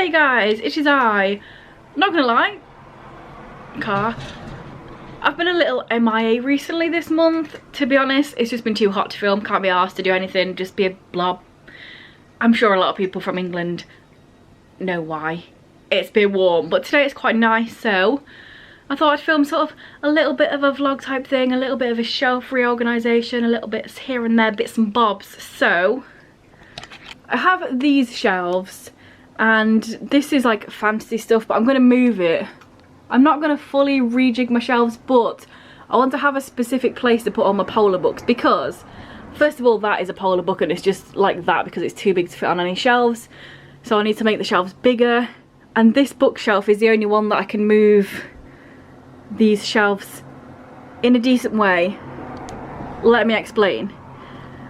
Hey guys, it is I. Not gonna lie, I've been a little MIA recently this month. To be honest, it's just been too hot to film, can't be arsed to do anything, just be a blob. I'm sure a lot of people from England know why. It's been warm, but today it's quite nice, so I thought I'd film sort of a little bit of a vlog type thing, a little bit of a shelf reorganisation, a little bit here and there, bits and bobs. So I have these shelves, and this is like fantasy stuff, but I'm going to move it. I'm not going to fully rejig my shelves, but I want to have a specific place to put all my polar books, because first of all, that is a polar book and it's just like that because it's too big to fit on any shelves. So I need to make the shelves bigger, and this bookshelf is the only one that I can move these shelves in a decent way. Let me explain.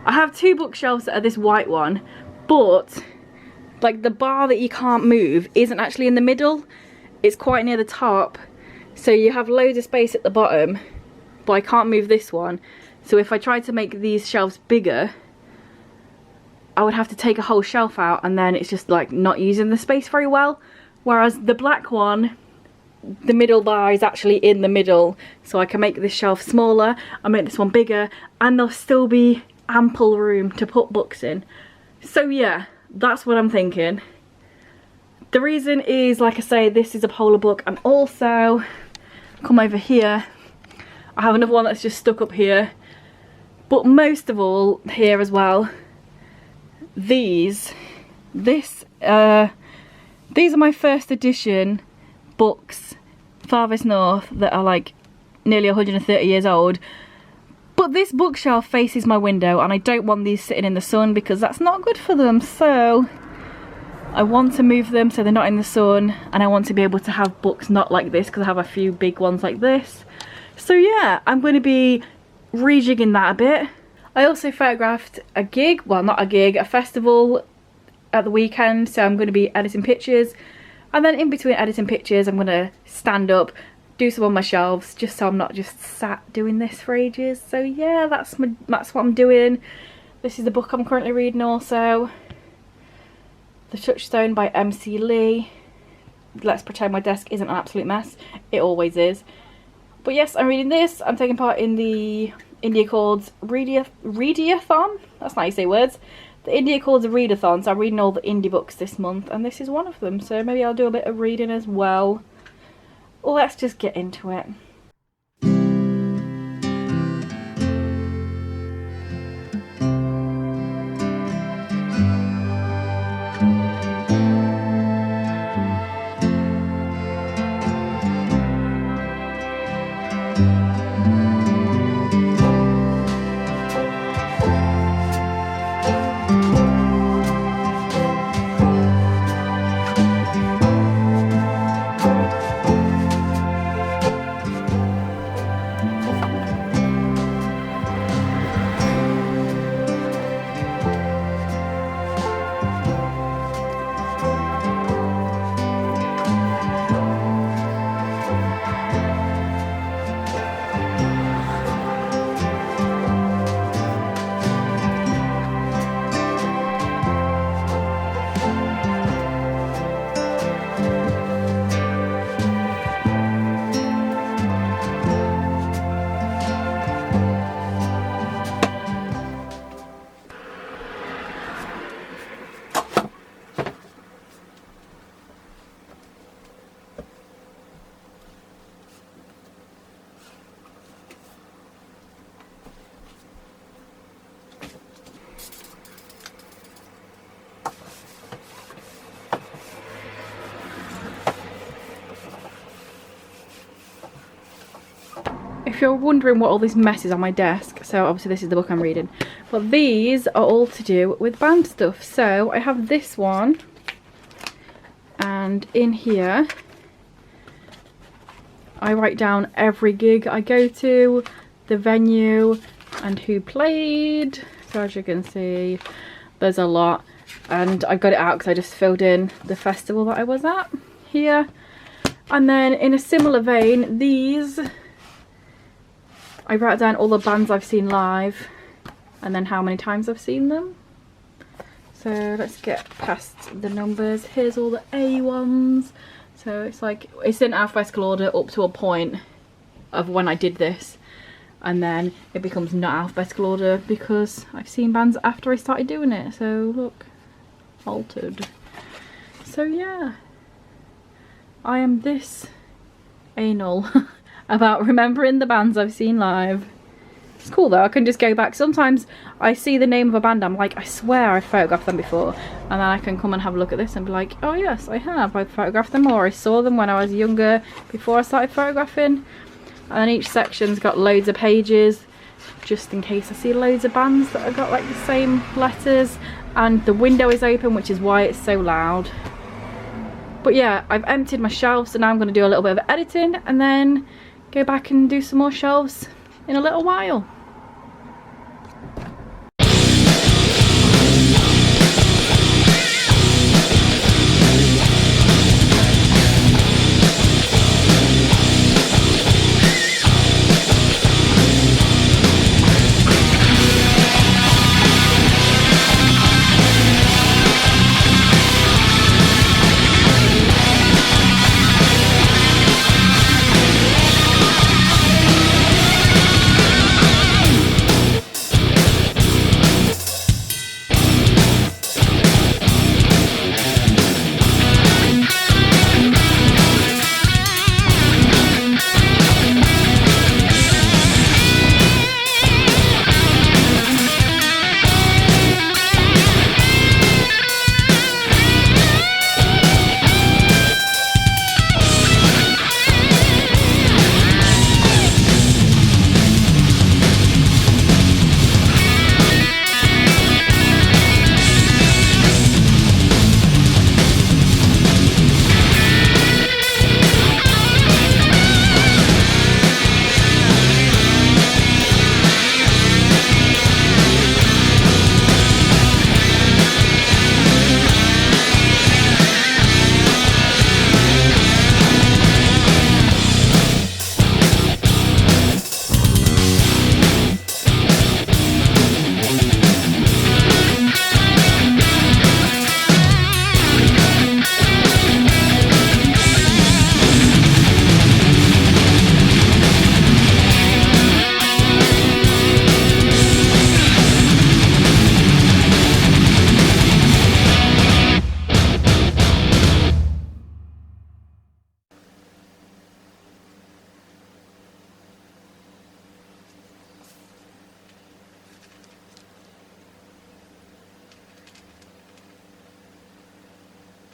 I have two bookshelves that are this white one, but like the bar that you can't move isn't actually in the middle, it's quite near the top, so you have loads of space at the bottom, but I can't move this one. So if I tried to make these shelves bigger, I would have to take a whole shelf out, and then it's just like not using the space very well. Whereas the black one, the middle bar is actually in the middle, so I can make this shelf smaller, I make this one bigger, and there'll still be ample room to put books in. So yeah, that's what I'm thinking. The reason is, like I say, this is a polar book, and also, come over here, I have another one that's just stuck up here. But most of all, here as well, these are my first edition books, Farthest North, that are like nearly 130 years old. But this bookshelf faces my window, and I don't want these sitting in the sun because that's not good for them. So I want to move them so they're not in the sun, and I want to be able to have books not like this because I have a few big ones like this. So yeah, I'm going to be rejigging that a bit. I also photographed a gig, well not a gig, a festival at the weekend, so I'm going to be editing pictures, and then in between editing pictures I'm going to stand up, do some on my shelves, just so I'm not just sat doing this for ages. So yeah, that's what I'm doing. This is the book I'm currently reading also, The Touchstone by MC Lee. Let's pretend my desk isn't an absolute mess. It always is. But yes, I'm reading this. I'm taking part in the Indie Accords Readathon. That's not how you say words. The Indie Accords Readathon. So I'm reading all the indie books this month, and this is one of them. So maybe I'll do a bit of reading as well. Let's just get into it. If you're wondering what all this mess is on my desk, so obviously this is the book I'm reading, but these are all to do with band stuff. So I have this one, and in here I write down every gig I go to, the venue, and who played. So as you can see, there's a lot, and I got it out because I just filled in the festival that I was at here. And then in a similar vein, these, I wrote down all the bands I've seen live and then how many times I've seen them. So let's get past the numbers. Here's all the A ones. So it's like, it's in alphabetical order up to a point of when I did this. And then it becomes not alphabetical order because I've seen bands after I started doing it. So look, altered. So yeah, I am this anal about remembering the bands I've seen live. It's cool though, I can just go back. Sometimes I see the name of a band, I'm like, I swear I've photographed them before. And then I can come and have a look at this and be like, oh yes, I have. I photographed them, or I saw them when I was younger before I started photographing. And then each section's got loads of pages, just in case I see loads of bands that have got like the same letters. And the window is open, which is why it's so loud. But yeah, I've emptied my shelves, so now I'm going to do a little bit of editing and then go back and do some more shelves in a little while.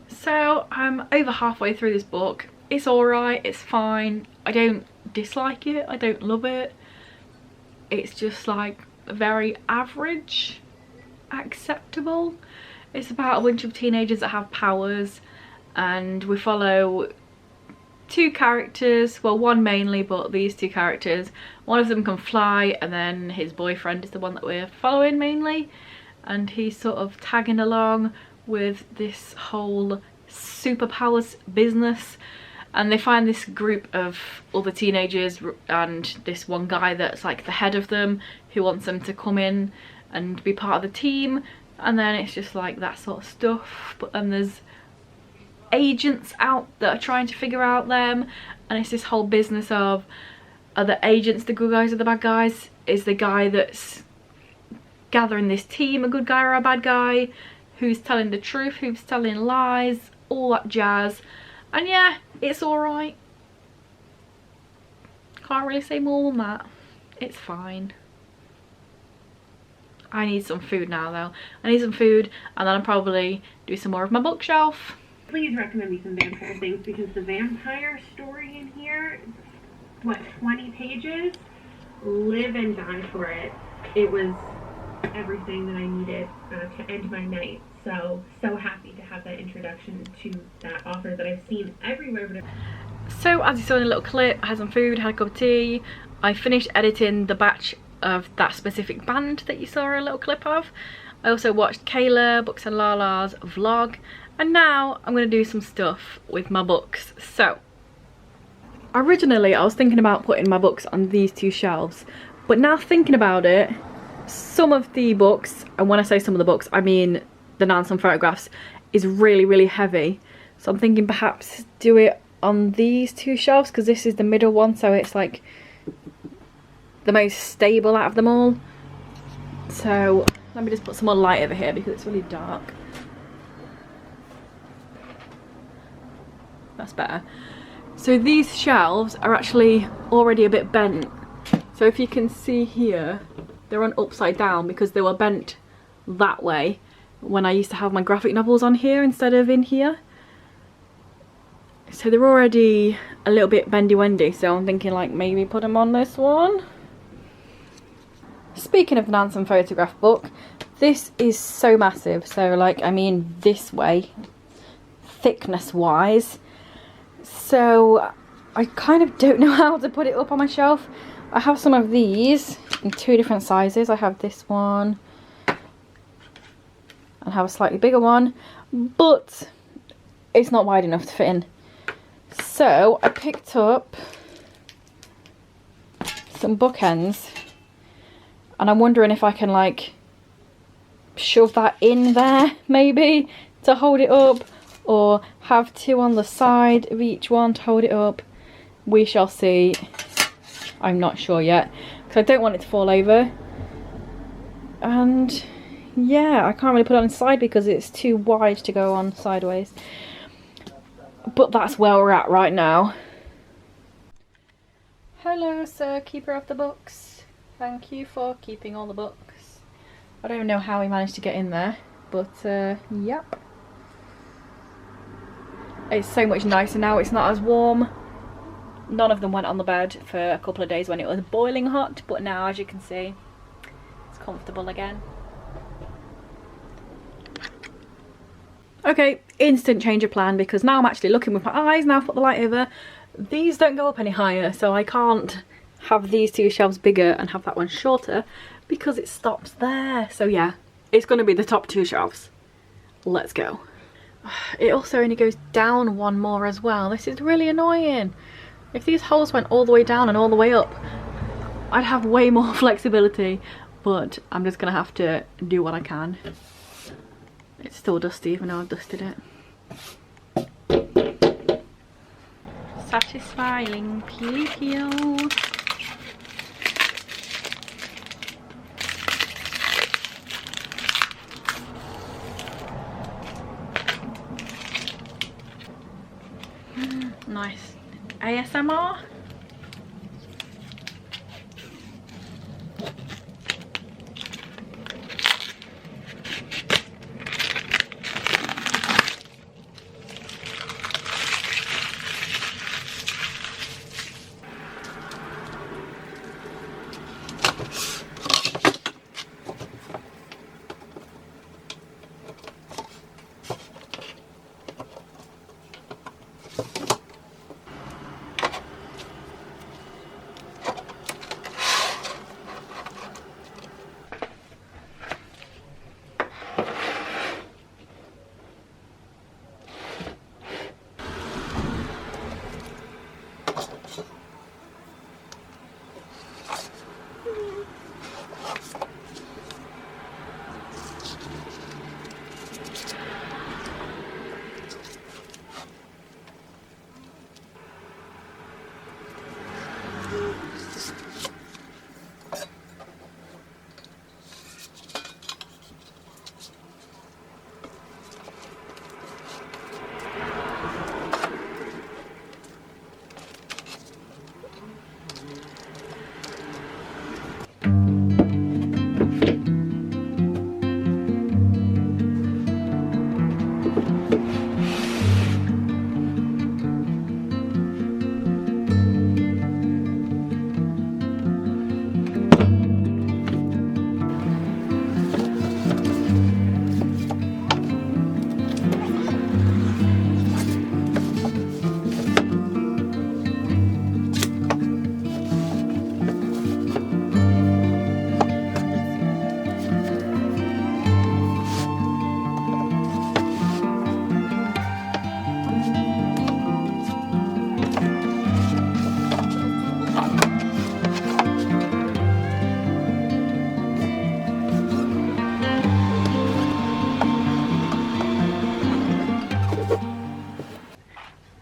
So I'm over halfway through this book. It's alright, it's fine. I don't dislike it, I don't love it. It's just like very average, acceptable. It's about a bunch of teenagers that have powers, and we follow two characters, well one mainly, but these two characters. One of them can fly, and then his boyfriend is the one that we're following mainly, and he's sort of tagging along with this whole superpowers business. And they find this group of other teenagers and this one guy that's like the head of them, who wants them to come in and be part of the team. And then it's just like that sort of stuff. But then there's agents out that are trying to figure out them, and it's this whole business of, are the agents the good guys or the bad guys? Is the guy that's gathering this team a good guy or a bad guy? Who's telling the truth, who's telling lies, all that jazz. And yeah, it's alright. Can't really say more than that. It's fine. I need some food now though. I need some food, and then I'll probably do some more of my bookshelf. Please recommend me some vampire things, because the vampire story in here, what, 20 pages? Live and die for it. It was everything that I needed to end my night. So happy to have that introduction to that author that I've seen everywhere. But so as you saw in a little clip, I had some food, had a cup of tea. I finished editing the batch of that specific band that you saw a little clip of. I also watched Kayla, Books and Lala's vlog, and now I'm going to do some stuff with my books. So originally I was thinking about putting my books on these two shelves, but now thinking about it, some of the books, and when I say some of the books I mean the Nansen photographs is really, really heavy. So I'm thinking perhaps do it on these two shelves, because this is the middle one, so it's like the most stable out of them all. So let me just put some more light over here because it's really dark. That's better. So these shelves are actually already a bit bent. So if you can see here, they're on upside down because they were bent that way when I used to have my graphic novels on here instead of in here. So they're already a little bit bendy-wendy, so I'm thinking like maybe put them on this one. Speaking of the Nansen photograph book, this is so massive. So like, I mean this way, thickness wise. So I kind of don't know how to put it up on my shelf. I have some of these in two different sizes. I have this one and have a slightly bigger one, but it's not wide enough to fit in. So I picked up some bookends, and I'm wondering if I can like shove that in there maybe to hold it up, or have two on the side of each one to hold it up. We shall see. I'm not sure yet because I don't want it to fall over, and yeah, I can't really put it on the side because it's too wide to go on sideways. But that's where we're at right now. Hello, sir, keeper of the books. Thank you for keeping all the books. I don't even know how he managed to get in there, but yep. It's so much nicer now, it's not as warm. None of them went on the bed for a couple of days when it was boiling hot, but now, as you can see, it's comfortable again. Okay, instant change of plan because now I'm actually looking with my eyes. Now I've put the light over. These don't go up any higher, so I can't have these two shelves bigger and have that one shorter because it stops there. So yeah, it's going to be the top two shelves. Let's go. It also only goes down one more as well. This is really annoying. If these holes went all the way down and all the way up, I'd have way more flexibility, but I'm just going to have to do what I can. It's still dusty even though I've dusted it. Satisfying peely peel. Nice ASMR.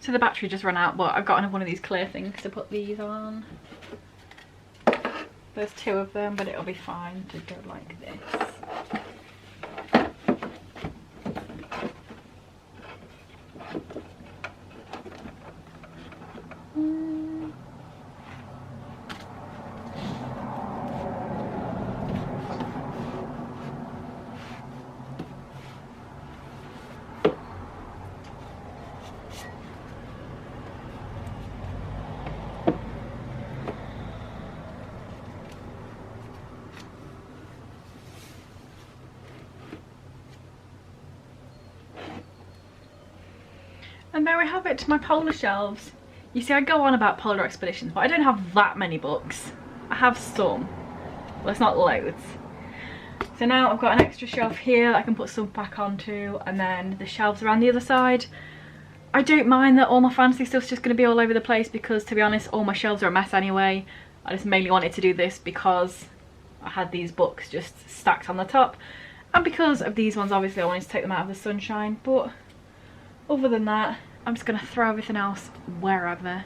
So the battery just ran out, but I've got another one of these clear things to put these on. There's 2 of them, but it'll be fine to go like this. And there we have it, my polar shelves. You see, I go on about polar expeditions, but I don't have that many books. I have some, but it's not loads. So now I've got an extra shelf here that I can put stuff back onto, and then the shelves around the other side. I don't mind that all my fantasy stuff's just going to be all over the place because, to be honest, all my shelves are a mess anyway. I just mainly wanted to do this because I had these books just stacked on the top, and because of these ones, obviously I wanted to take them out of the sunshine, but other than that, I'm just going to throw everything else wherever.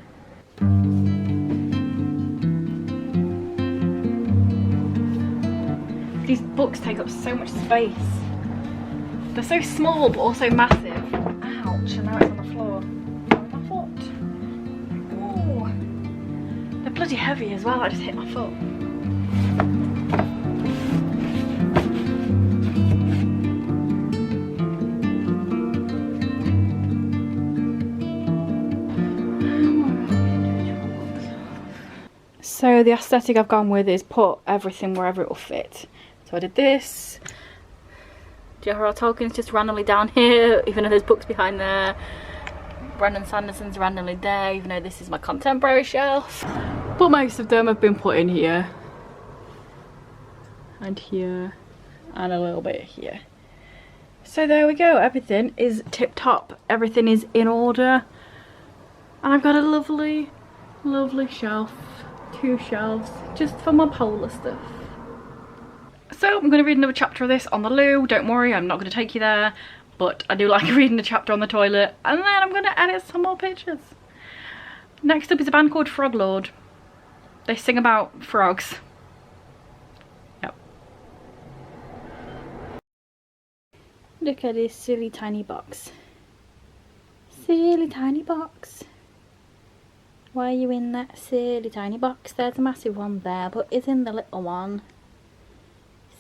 These books take up so much space. They're so small but also massive. Ouch, and now it's on the floor. My foot. Ooh. They're bloody heavy as well, I just hit my foot. So the aesthetic I've gone with is put everything wherever it will fit. So I did this. J.R.R. Tolkien's just randomly down here, even though there's books behind there. Brandon Sanderson's randomly there, even though this is my contemporary shelf. But most of them have been put in here. And here. And a little bit here. So there we go, everything is tip top. Everything is in order. And I've got a lovely, lovely shelf. 2 shelves just for my polar stuff. So I'm going to read another chapter of this on the loo. Don't worry, I'm not going to take you there, but I do like reading a chapter on the toilet, and then I'm going to edit some more pictures. Next up is a band called Frog Lord. They sing about frogs. Yep. Look at this silly tiny box. Silly tiny box. Why are you in that silly tiny box? There's a massive one there, but it's in the little one.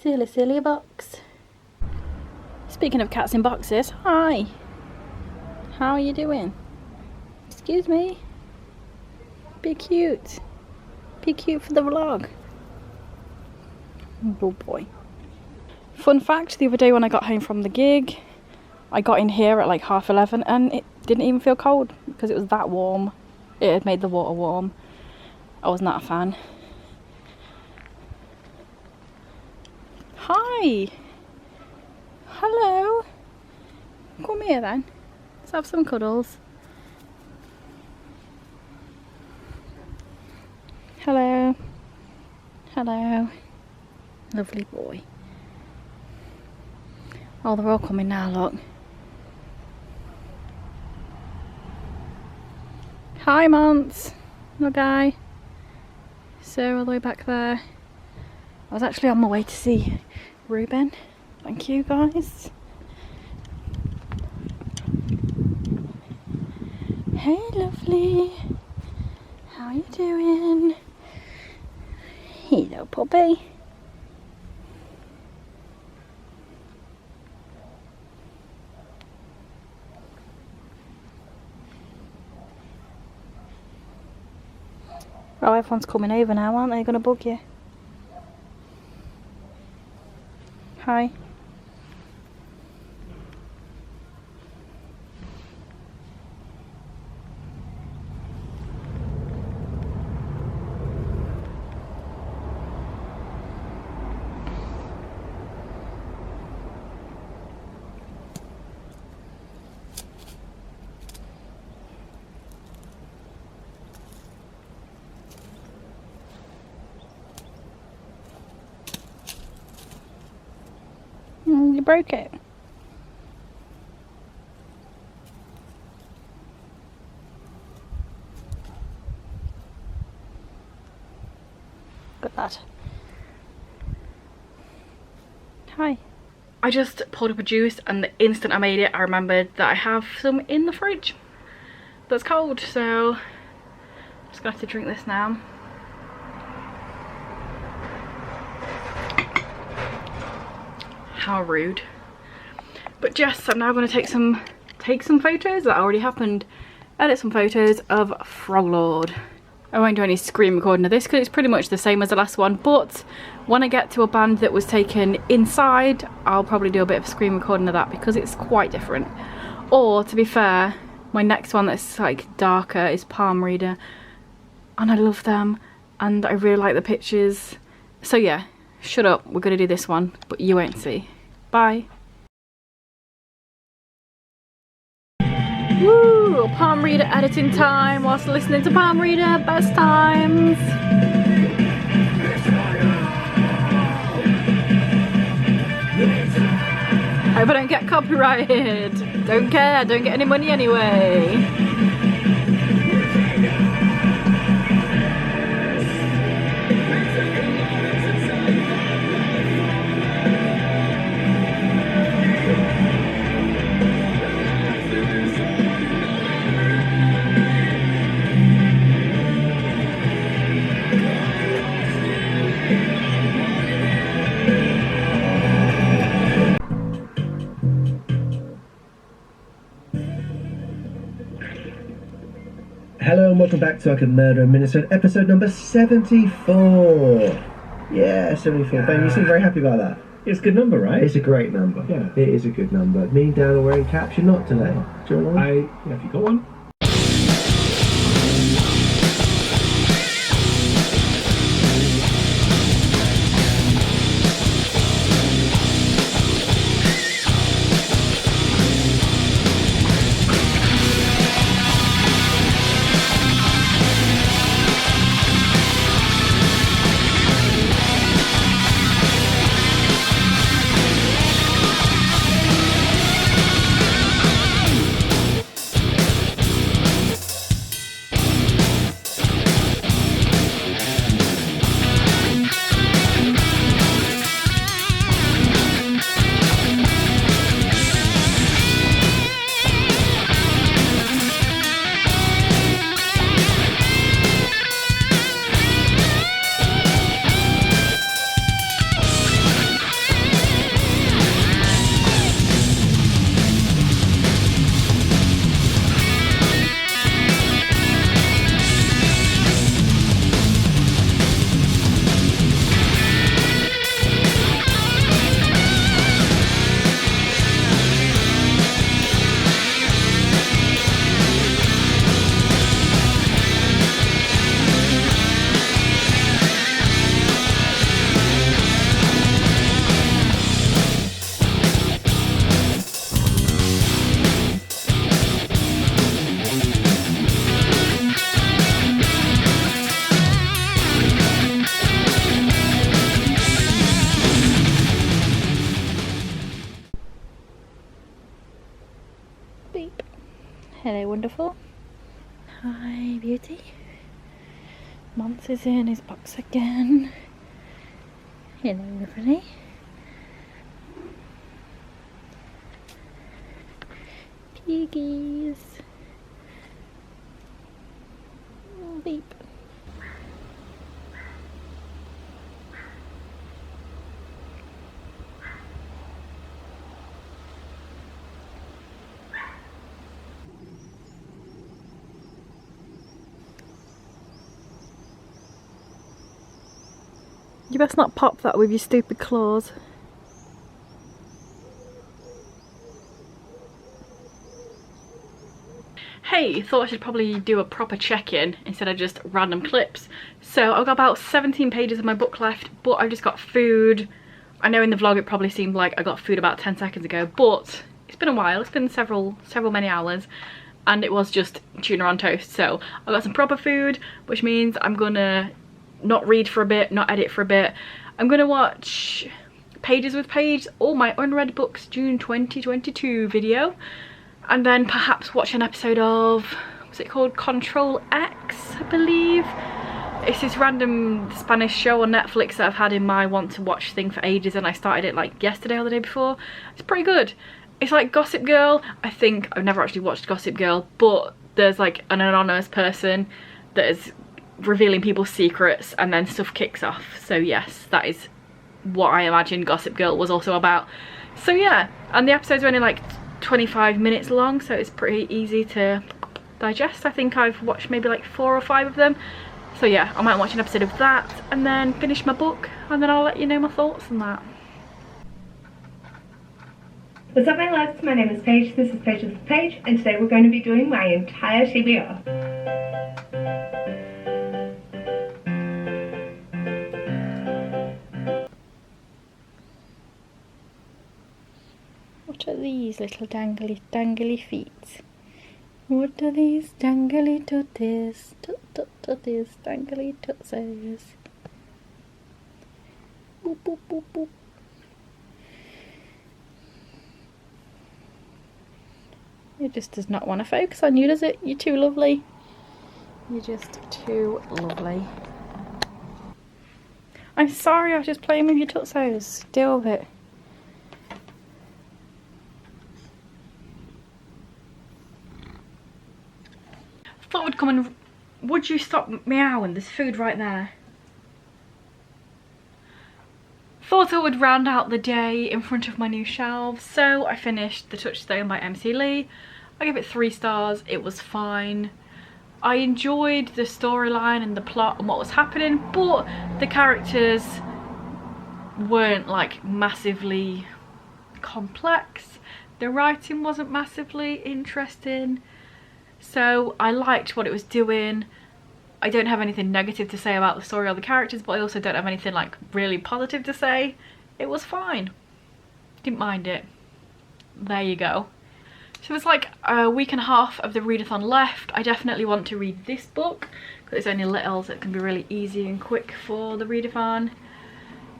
Silly, silly box. Speaking of cats in boxes, hi. How are you doing? Excuse me. Be cute. Be cute for the vlog. Oh boy. Fun fact, the other day when I got home from the gig, I got in here at like 11:30 and it didn't even feel cold because it was that warm. It had made the water warm. I was not a fan. Hi! Hello! Come here then. Let's have some cuddles. Hello. Hello. Lovely boy. Oh, they're all coming now, look. Hi, Mance. No guy. Sarah all the way back there. I was actually on my way to see Ruben. Thank you, guys. Hey, lovely. How are you doing? Hello, puppy. Oh, everyone's coming over now, aren't they? Going to bug you. Hi. You broke it. Good lad. Hi. I just poured up a juice and the instant I made it I remembered that I have some in the fridge that's cold, so I'm just gonna have to drink this now. How rude. But yes, I'm now going to take some photos that already happened. Edit some photos of Froglord. I won't do any screen recording of this because it's pretty much the same as the last one, but when I get to a band that was taken inside, I'll probably do a bit of screen recording of that because it's quite different. Or, to be fair, my next one that's like darker is Palm Reader, and I love them and I really like the pictures. So yeah, shut up, we're going to do this one, but you won't see. Bye. Woo! Palm Reader editing time whilst listening to Palm Reader. Best times. Hope I don't get copyrighted. Don't care, don't get any money anyway. Hello and welcome back to I Could Murder a Minister, episode number 74. Yeah, 74. Ben, you seem very happy about that. It's a good number, right? It's a great number. Yeah. It is a good number. Me and Dan are wearing caps. You're not today. Do you want one? Yeah, have you got one? Beep. Hello, wonderful. Hi, beauty. Mance is in his box again. Hello, lovely. Piggies. Beep. You best not pop that with your stupid claws. Hey, thought I should probably do a proper check-in instead of just random clips. So I've got about 17 pages of my book left, but I've just got food. I know in the vlog it probably seemed like I got food about 10 seconds ago, but it's been a while. It's been several many hours, and it was just tuna on toast. So I got some proper food, which means I'm gonna not read for a bit, not edit for a bit. I'm gonna watch Pages with Paige, all my unread books June 2022 video, and then perhaps watch an episode of, what's it called, Control X, I believe. It's this random Spanish show on Netflix that I've had in my want to watch thing for ages, and I started it like yesterday or the day before. It's pretty good. It's like Gossip Girl. I think I've never actually watched Gossip Girl, but there's like an anonymous person that is revealing people's secrets and then stuff kicks off. So yes, that is what I imagine Gossip Girl was also about. So yeah, and the episodes are only like 25 minutes long, so it's pretty easy to digest. I think I've watched maybe like 4 or 5 of them. So yeah, I might watch an episode of that and then finish my book, and then I'll let you know my thoughts on that. What's up my loves, my name is Paige, this is Paige with the Page, and today we're going to be doing my entire TBR. What are these little dangly feet? What are these dangly tooties? Tooties, dangly tootsies. Boop boop boop boop. It just does not want to focus on you, does it? You're too lovely. You're just too lovely. I'm sorry, I was just playing with your tutsos. Deal with it. Thought would come and... Would you stop meowing? There's food right there. Thought I would round out the day in front of my new shelves, so I finished The Touchstone by MC Lee. I gave it 3 stars, it was fine. I enjoyed the storyline and the plot and what was happening, but the characters weren't like massively complex. The writing wasn't massively interesting, so I liked what it was doing. I don't have anything negative to say about the story or the characters, but I also don't have anything like really positive to say. It was fine. Didn't mind it. There you go. So there's like a week and a half of the readathon left. I definitely want to read this book because it's only little, so it can be really easy and quick for the readathon.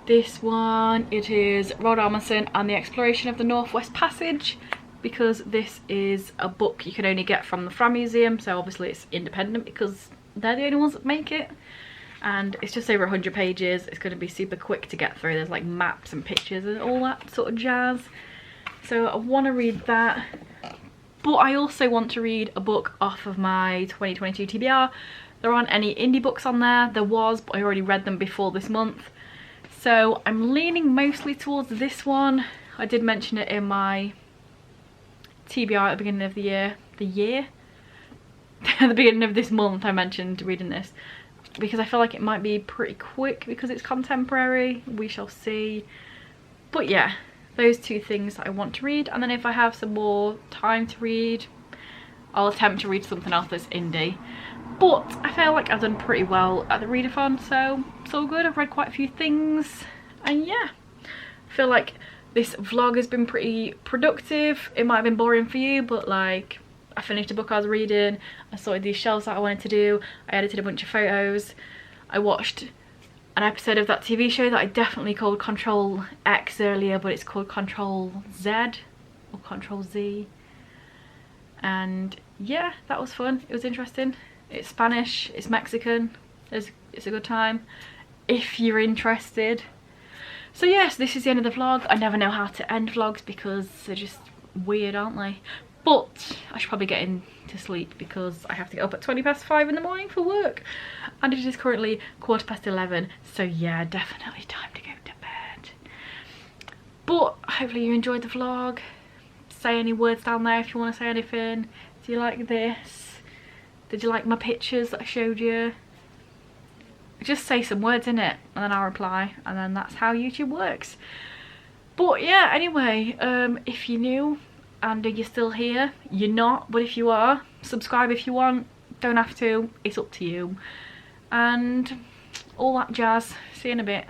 This one, it is Roald Amundsen and the Exploration of the Northwest Passage, because this is a book you can only get from the Fram Museum, so obviously it's independent because they're the only ones that make it, and it's just over 100 pages. It's going to be super quick to get through. There's like maps and pictures and all that sort of jazz, so I want to read that. But I also want to read a book off of my 2022 TBR. There aren't any indie books on there. There was, but I already read them before this month, so I'm leaning mostly towards this one. I did mention it in my TBR at the beginning of the year. At the beginning of this month I mentioned reading this because I feel like it might be pretty quick because it's contemporary. We shall see. But yeah, those 2 things that I want to read, and then if I have some more time to read, I'll attempt to read something else that's indie. But I feel like I've done pretty well at the readathon, so it's all good. I've read quite a few things, and yeah, I feel like this vlog has been pretty productive. It might have been boring for you, but like, I finished a book I was reading, I sorted these shelves that I wanted to do, I edited a bunch of photos, I watched an episode of that TV show that I definitely called Control X earlier, but it's called Control Z or Control Z, and yeah, that was fun. It was interesting. It's Spanish, it's Mexican, it's a good time if you're interested. So yes, this is the end of the vlog. I never know how to end vlogs because they're just weird, aren't they? But I should probably get into sleep because I have to get up at 5:20 in the morning for work, and it is currently 11:15, so yeah, definitely time to go to bed. But hopefully you enjoyed the vlog. Say any words down there if you want to say anything. Do you like this? Did you like my pictures that I showed you? Just say some words in it and then I'll reply, and then that's how YouTube works. But yeah, anyway, if you're new and you're still here, you're not, but if you are, subscribe if you want. Don't have to, it's up to you, and all that jazz. See you in a bit.